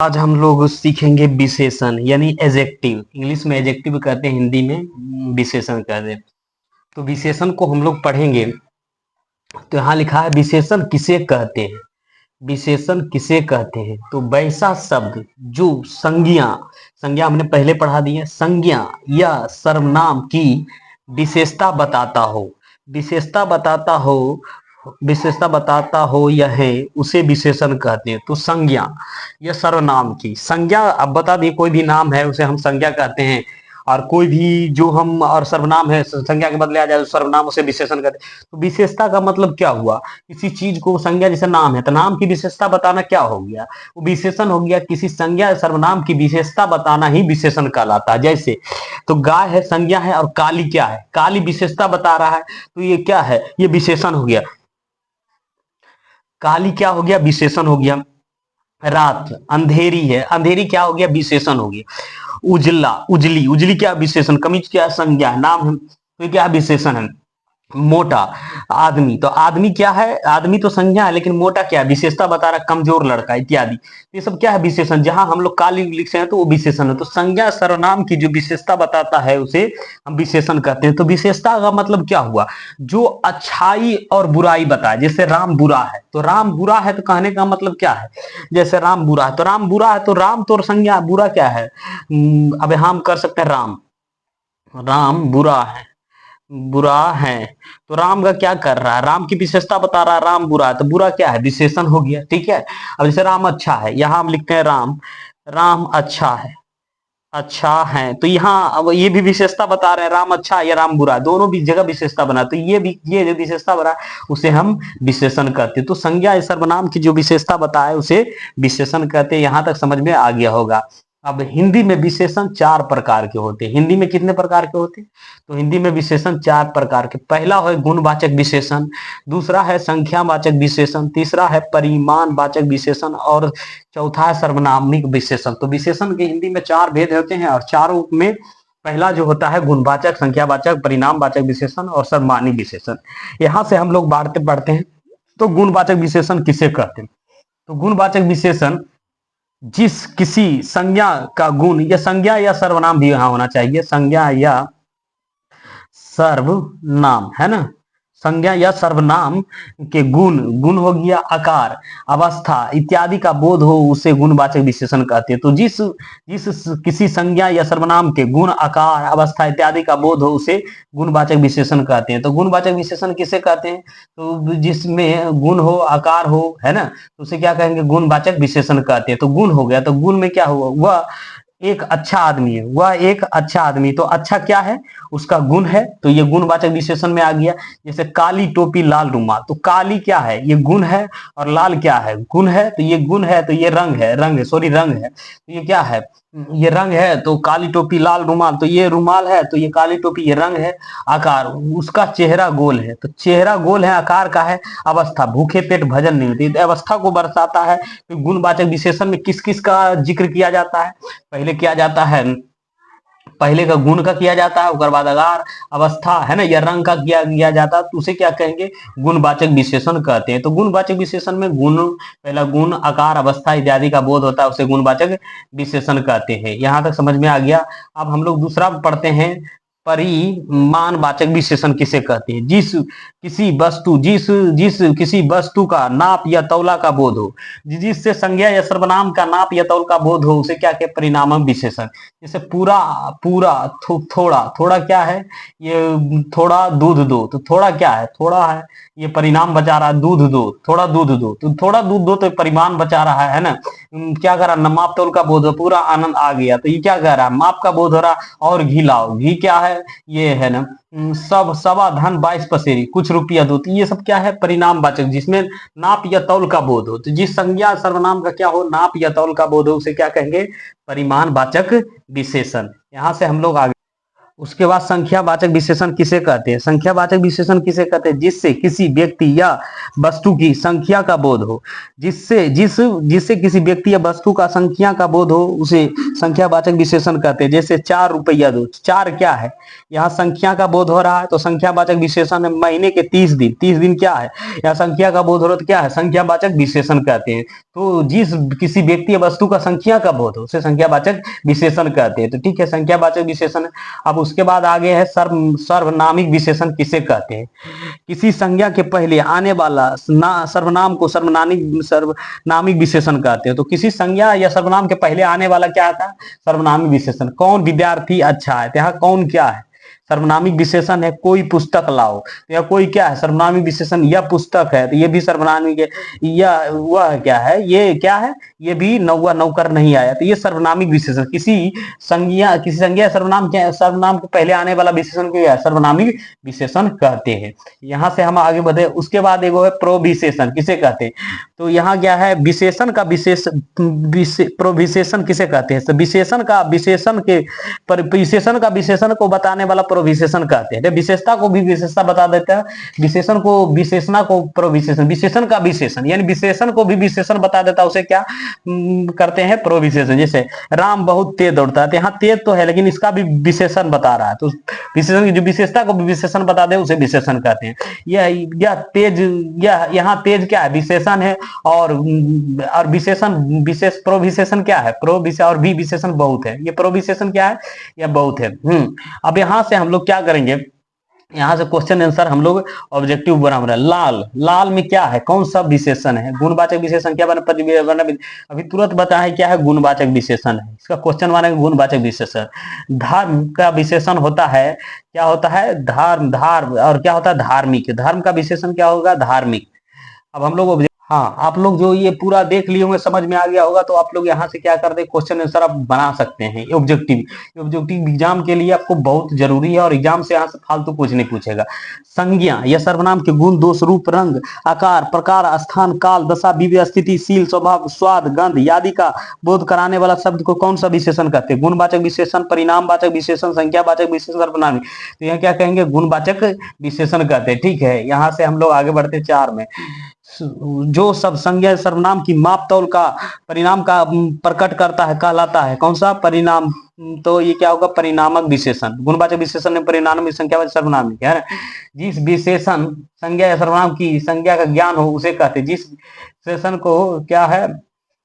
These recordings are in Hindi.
आज हम लोग सीखेंगे विशेषण यानी एजेक्टिव। इंग्लिश में एजेक्टिव कहते हैं, हिंदी में विशेषण कहते हैं। तो विशेषण को हम लोग पढ़ेंगे। तो यहाँ लिखा है विशेषण किसे कहते हैं। विशेषण किसे कहते हैं तो वैसा शब्द जो संज्ञा संज्ञा हमने पहले पढ़ा दी है, संज्ञा या सर्वनाम की विशेषता बताता हो। विशेषता बताता हो विशेषता बताता हो यह है, उसे विशेषण कहते हैं। तो संज्ञा या सर्वनाम की संज्ञा, अब बता दिए कोई भी नाम है उसे हम संज्ञा कहते हैं, और कोई भी जो हम और सर्वनाम है संज्ञा के बदले आ जाए तो सर्वनाम उसे विशेषण कहते हैं। तो विशेषता का मतलब क्या हुआ, किसी चीज को संज्ञा, जैसे नाम है तो नाम की विशेषता बताना क्या हो गया, वो विशेषण हो गया। किसी संज्ञा सर्वनाम की विशेषता बताना ही विशेषण कहलाता है। जैसे तो गाय है संज्ञा है, और काली क्या है, काली विशेषता बता रहा है, तो ये क्या है, ये विशेषण हो गया। काली क्या हो गया, विशेषण हो गया। रात अंधेरी है, अंधेरी क्या हो गया, विशेषण हो गया। उजला उजली, उजली क्या विशेषण, कमीज क्या संज्ञा है, नाम है, तो ये क्या विशेषण है। मोटा आदमी, तो आदमी क्या है, आदमी तो संज्ञा है, लेकिन मोटा क्या है, विशेषता बता रहा है, कमजोर लड़का इत्यादि। ये सब क्या है, विशेषण। जहां हम लोग काली लिखते हैं तो वो विशेषण है। तो संज्ञा सर्वनाम की जो विशेषता बताता है उसे हम विशेषण कहते हैं। तो विशेषता का मतलब क्या हुआ, जो अच्छाई और बुराई बताए। जैसे राम बुरा है, तो राम बुरा है तो कहने का मतलब क्या है, जैसे राम बुरा है तो राम बुरा है, तो राम तो संज्ञा, बुरा क्या है। अब हम कर सकते हैं राम, राम बुरा है, बुरा है, तो राम का क्या कर रहा है, राम की विशेषता बता रहा है, राम बुरा है, तो बुरा क्या है, विशेषण हो गया। ठीक है। अब जैसे राम अच्छा है, यहां हम लिखते हैं राम, राम अच्छा है, अच्छा है, तो यहाँ अब ये भी विशेषता बता रहे हैं, राम अच्छा है या राम बुरा है, दोनों भी जगह विशेषता बना, तो ये भी, ये जो विशेषता बना उसे हम विशेषण कहते हैं। तो संज्ञा सर्वनाम की जो विशेषता बताए उसे विशेषण कहते हैं। यहां तक समझ में आ गया होगा। अब हिंदी में विशेषण चार प्रकार के होते हैं। हिंदी में कितने प्रकार के होते हैं, तो हिंदी में विशेषण चार प्रकार के। पहला है गुणवाचक विशेषण, दूसरा है संख्यावाचक विशेषण, तीसरा है परिमाणवाचक विशेषण, और चौथा है सर्वनामिक विशेषण। तो विशेषण के हिंदी में चार भेद होते हैं, और चारों में पहला जो होता है गुणवाचक, संख्यावाचक, परिणामवाचक विशेषण और सर्वनामिक विशेषण। यहां से हम लोग बाढ़ते पढ़ते हैं। तो गुणवाचक विशेषण किसे कहते हैं, तो गुणवाचक विशेषण जिस किसी संज्ञा का गुण, या संज्ञा या सर्वनाम भी यहां होना चाहिए, संज्ञा या सर्वनाम है ना, संज्ञा या सर्वनाम के गुण, गुण हो गया आकार, अवस्था इत्यादि का बोध हो, उसे गुणवाचक विशेषण कहते हैं। तो जिस जिस किसी संज्ञा या सर्वनाम के गुण, आकार, अवस्था इत्यादि का बोध हो, उसे गुणवाचक विशेषण कहते हैं। तो गुणवाचक विशेषण किसे कहते हैं, तो जिसमें गुण हो, आकार हो, है ना, तो उसे क्या कहेंगे, गुणवाचक विशेषण कहते हैं। तो गुण हो गया, तो गुण में क्या हुआ, वह एक अच्छा आदमी है, वह एक अच्छा आदमी, तो अच्छा क्या है, उसका गुण है, तो ये गुणवाचक विशेषण में आ गया। जैसे काली टोपी लाल रुमाल, तो काली क्या है, ये गुण है, और लाल क्या है, गुण है, तो ये गुण है, तो ये रंग है, रंग है, सॉरी रंग है, तो ये क्या है, ये रंग है। तो काली टोपी लाल रुमाल, तो ये रुमाल है, तो ये काली टोपी, ये रंग है। आकार, उसका चेहरा गोल है, तो चेहरा गोल है, आकार का है। अवस्था, भूखे पेट भजन नहीं होती, तो अवस्था को बरसाता है। तो गुणवाचक विशेषण में किस किस का जिक्र किया जाता है, पहले किया जाता है, पहले का गुण का किया जाता है, उसके बाद आकार, अवस्था, है ना, या रंग का किया जाता है, तो उसे क्या कहेंगे, गुणवाचक विशेषण कहते हैं। तो गुणवाचक विशेषण में गुण, पहला गुण, आकार, अवस्था इत्यादि का बोध होता है, उसे गुणवाचक विशेषण कहते हैं। यहां तक समझ में आ गया। अब हम लोग दूसरा पढ़ते हैं, परिमाणवाचक विशेषण किसे कहते हैं, जिस किसी वस्तु, जिस जिस किसी वस्तु का नाप या तौला का बोध हो, जिससे संज्ञा या सर्वनाम का नाप या तौल का बोध हो, उसे क्या कहते, परिणाम विशेषण। जैसे पूरा, पूरा, थोड़ा, थोड़ा क्या है, ये थोड़ा दूध दो, तो थोड़ा क्या है, थोड़ा है, ये परिणाम बचा रहा है, दूध दो, थोड़ा दूध दो, तो थोड़ा दूध दो, तो परिमाण बचा रहा है ना। क्या कर रहा है, माप तौल का बोध हो, पूरा आनंद आ गया, तो ये क्या कर रहा है, माप का बोध हो रहा। और घी लाओ, घी क्या है, ये है ना, सब सवा धन 22 पसेरी, कुछ रुपया दो, तो ये सब क्या है, परिणामवाचक, जिसमें नाप या तौल का बोध हो। तो जिस संज्ञा सर्वनाम का क्या हो, नाप या तौल का बोध हो, उसे क्या कहेंगे, परिमाणवाचक विशेषण। यहां से हम लोग आगे उसके बाद संख्यावाचक विशेषण किसे कहते हैं? संख्यावाचक विशेषण किसे कहते हैं? जिससे किसी व्यक्ति या वस्तु की संख्या का बोध हो, जिससे किसी व्यक्ति या वस्तु का संख्या का बोध हो, उसे संख्यावाचक विशेषण कहते हैं। जैसे 4 रुपया दो, 4 क्या है? यहाँ संख्या का बोध हो रहा है तो संख्यावाचक विशेषण है। महीने के 30 दिन, 30 दिन क्या है? यहाँ संख्या का बोध हो रहा है तो क्या है? संख्यावाचक विशेषण कहते हैं। तो जिस किसी व्यक्ति या वस्तु का संख्या का बोध हो उसे संख्यावाचक विशेषण कहते हैं। तो ठीक है, संख्यावाचक विशेषण। अब उसके बाद आगे है सर्वनामिक विशेषण किसे कहते हैं? किसी संज्ञा के पहले आने वाला सर्वनाम को सर्वनामिक विशेषण कहते हैं। तो किसी संज्ञा या सर्वनाम के पहले आने वाला क्या था? सर्वनामिक विशेषण। कौन विद्यार्थी अच्छा है, तो यहाँ कौन क्या है? सर्वनामिक विशेषण है। कोई पुस्तक लाओ, तो यह कोई क्या है? सर्वनामिक विशेषण। यह पुस्तक है तो ये भी सर्वनामिक है। यह वह क्या है? ये क्या है? ये भी नौवा नौकर नहीं आया, तो ये सर्वनामिक विशेषण। किसी संज्ञा सर्वनाम के पहले आने वाला विशेषण को सर्वनामिक विशेषण कहते हैं। यहाँ से हम आगे बढ़े। उसके बाद एगो है प्रोविशेषण, किसे कहते हैं? तो यहाँ क्या है? विशेषण का प्रोविशेषण किसे कहते हैं? तो विशेषण का विशेषण को बताने वाला प्रोविशेषण कहते हैं। विशेषता को भी विशेषता बता देता है, विशेषण को विशेषणा को प्रोविशेषण। विशेषण का विशेषण यानी विशेषण को भी विशेषण बता देता है, उसे क्या करते हैं? प्रोविशेषण। जैसे राम बहुत तेज दौड़ता है, तो यहाँ तेज तो है लेकिन इसका भी विशेषण बता रहा है, तो विशेषण की जो विशेषता को भी विशेषण बता दे उसे विशेषण कहते हैं। यह तेज, यहाँ तेज क्या है? विशेषण है। और विशेषण प्रोविशेषण क्या है? और भी विशेषण बहुत है। ये प्रोविशेषण क्या है? यह बहुत है। अब यहां से हम लोग क्या करेंगे? यहाँ से क्वेश्चन आंसर हम लोग ऑब्जेक्टिव बना रहे हैं। लाल में क्या है? कौन सा विशेषण है? गुणवाचक विशेषण क्या बना? अभी तुरंत बताएं क्या है? गुणवाचक विशेषण है। इसका क्वेश्चन बना गुणवाचक विशेषण। धर्म का विशेषण होता है, क्या होता है? धर्म। और क्या होता है? धार्मिक। धर्म का विशेषण क्या होगा? धार्मिक। अब हम लोग हाँ, आप लोग जो ये पूरा देख लिए होंगे, समझ में आ गया होगा, तो आप लोग यहाँ से क्या कर दे? क्वेश्चन आंसर आप बना सकते हैं। ऑब्जेक्टिव एग्जाम के लिए आपको बहुत जरूरी है और एग्जाम से यहाँ से फालतू कुछ नहीं पूछेगा। संज्ञा या सर्वनाम के गुण, दोष, रूप, रंग, आकार, प्रकार, स्थान, काल, दशा, विवेक, स्थिति, शील, स्वभाव, स्वाद, गंध आदि का बोध कराने वाला शब्द को कौन सा विशेषण कहते हैं? गुणवाचक विशेषण, परिणामवाचक विशेषण, संख्यावाचक विशेषण, सर्वनाम। तो यहाँ क्या कहेंगे? गुणवाचक विशेषण कहते हैं। ठीक है, यहाँ से हम लोग आगे बढ़ते 4 में। जो सब संज्ञा सर्वनाम की माप तौल का परिणाम का प्रकट करता है कहलाता है कौन सा? परिणाम। तो ये क्या होगा? परिणामक विशेषण। गुणवाचक विशेषण में परिणाम, संख्यावाचक सर्वनाम है ना। जिस विशेषण संज्ञा या सर्वनाम की संज्ञा का ज्ञान हो उसे कहते हैं। जिस विशेषण को क्या है?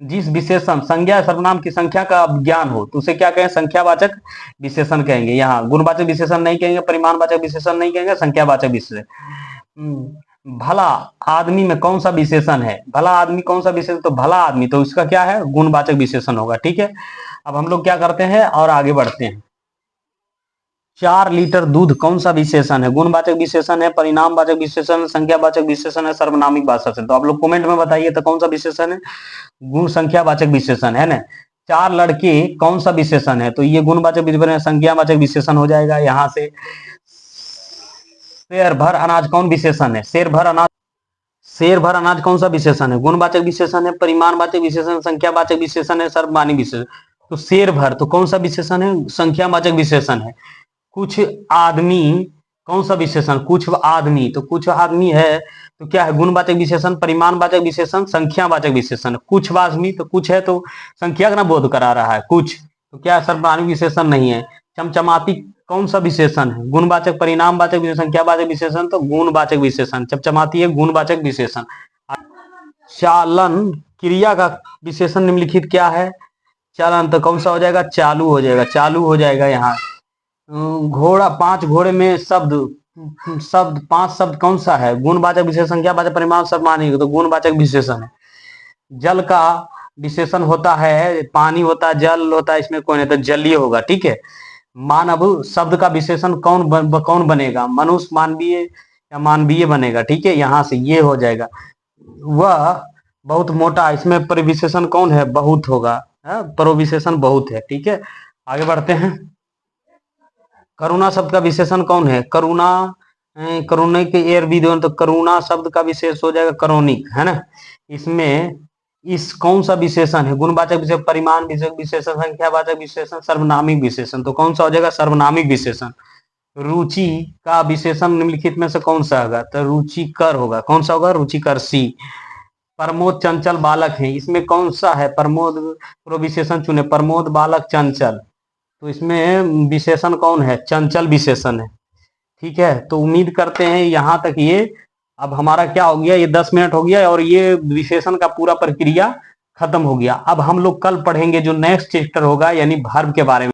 जिस विशेषण संज्ञा या सर्वनाम की संख्या का ज्ञान हो तो उसे क्या कहें? संख्यावाचक विशेषण कहेंगे। यहाँ गुणवाचक विशेषण नहीं कहेंगे, परिमाणवाचक विशेषण नहीं कहेंगे, संख्यावाचक विशेषण। भला आदमी में कौन सा विशेषण है? भला आदमी कौन सा विशेषण? तो भला आदमी, तो इसका क्या है? गुणवाचक विशेषण होगा। ठीक है, अब हम लोग क्या करते हैं और आगे बढ़ते हैं। 4 लीटर दूध कौन सा विशेषण है? गुणवाचक विशेषण है, परिणामवाचक विशेषण, संख्यावाचक विशेषण है, सर्वनामिक विशेषण। तो आप लोग कमेंट में बताइए तो कौन सा विशेषण है? गुण संख्यावाचक विशेषण है ना। 4 लड़के कौन सा विशेषण है? तो ये गुणवाचक विशेषण, संख्यावाचक विशेषण हो जाएगा। यहाँ से शेर भर अनाज कौन विशेषण है? शेर भर अनाज कौन सा विशेषण है? गुणवाचक विशेषण है, परिमाणवाचक विशेषण, संख्यावाचक विशेषण है, सर्वनामिक विशेषण। तो शेर भर तो कौन सा विशेषण है? संख्यावाचक विशेषण है। कुछ आदमी कौन सा विशेषण? कुछ आदमी, तो कुछ आदमी है तो क्या है? गुणवाचक विशेषण, परिमाणवाचक विशेषण, संख्यावाचक विशेषण। कुछ आदमी तो कुछ है तो संख्या का बोध करा रहा है कुछ, तो क्या सर्वनामिक विशेषण नहीं है। चमचमाती कौन सा विशेषण है? गुणवाचक, परिणामवाचक विशेषण, संख्यावाचक विशेषण। तो गुणवाचक विशेषण। चमचमाती है गुणवाचक विशेषण। चालन क्रिया का विशेषण निम्नलिखित क्या है? चालन तो कौन सा हो जाएगा? चालू हो जाएगा। चालू हो जाएगा। यहाँ घोड़ा, 5 घोड़े में शब्द 5 शब्द कौन सा है? गुणवाचक विशेषण, संख्यावाचक, परिमाण, सर्वनामिक। तो गुणवाचक विशेषण है। जल का विशेषण होता है, पानी होता है, जल होता है, इसमें कौन है? तो जलीय होगा। ठीक है। मानव शब्द का विशेषण कौन बनेगा? मनुष्य, मानवीय या मानवीय बनेगा। ठीक है, यहाँ से ये हो जाएगा। वह बहुत मोटा, इसमें परिविशेषण कौन है? बहुत होगा। परिविशेषण बहुत है। ठीक है, आगे बढ़ते हैं। करुणा शब्द का विशेषण कौन है? करुणा, करुणा के एर भी दो तो करुणा शब्द का विशेष हो जाएगा करोनिक, है ना। इसमें इस कौन सा विशेषण है? गुणवाचक विशेषण, परिमाण विशेषण, संख्यावाचक विशेषण, सर्वनामिक विशेषण। तो कौन सा हो जाएगा? सर्वनामिक विशेषण। रुचि का विशेषण निम्नलिखित में से कौन सा होगा? तो रुचिकर होगा। कौन सा होगा? रुचिकर, सी। प्रमोद चंचल बालक हैं, इसमें कौन सा है? प्रमोद को विशेषण चुने, प्रमोद बालक चंचल, तो इसमें विशेषण कौन है? चंचल विशेषण है। ठीक है, तो उम्मीद करते हैं यहां तक ये अब हमारा क्या हो गया, ये 10 मिनट हो गया और ये विशेषण का पूरा प्रक्रिया खत्म हो गया। अब हम लोग कल पढ़ेंगे जो नेक्स्ट चैप्टर होगा यानी वर्ब के बारे में।